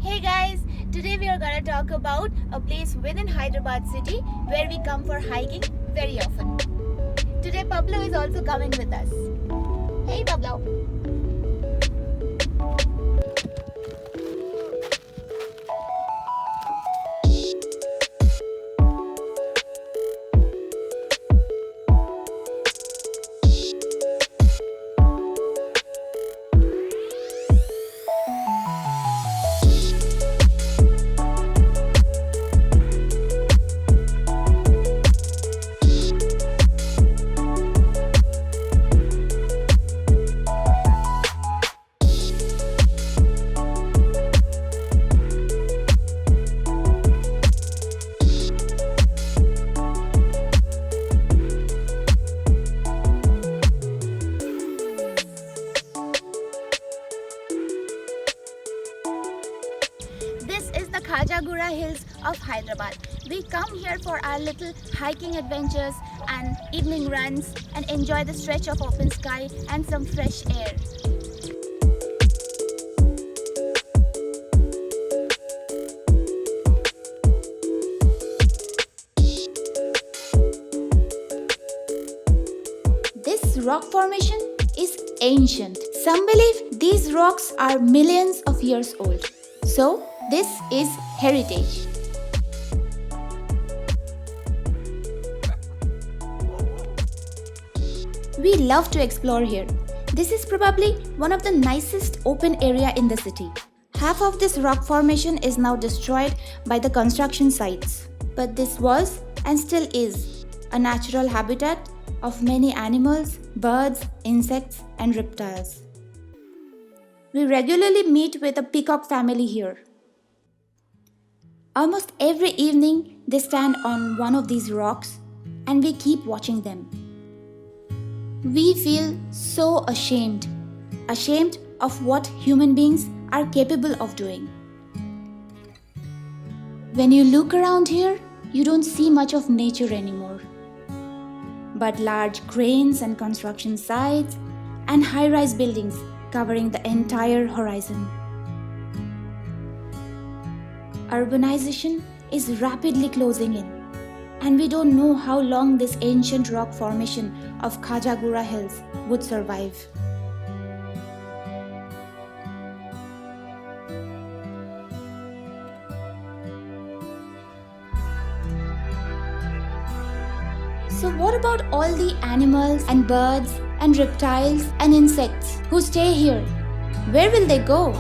Hey guys, today we are gonna talk about a place within Hyderabad city where we come for hiking very often. Today Pablo is also coming with us. Hey Pablo. This is the Khajaguda Hills of Hyderabad. We come here for our little hiking adventures and evening runs and enjoy the stretch of open sky and some fresh air. This rock formation is ancient. Some believe these rocks are millions of years old. So, this is heritage. We love to explore here. This is probably one of the nicest open area in the city. Half of this rock formation is now destroyed by the construction sites. But this was and still is a natural habitat of many animals, birds, insects and reptiles. We regularly meet with a peacock family here. Almost every evening, they stand on one of these rocks and we keep watching them. We feel so ashamed of what human beings are capable of doing. When you look around here, you don't see much of nature anymore, but large cranes and construction sites and high-rise buildings covering the entire horizon. Urbanization is rapidly closing in, and we don't know how long this ancient rock formation of Khajaguda Hills would survive. So what about all the animals and birds and reptiles and insects who stay here? Where will they go?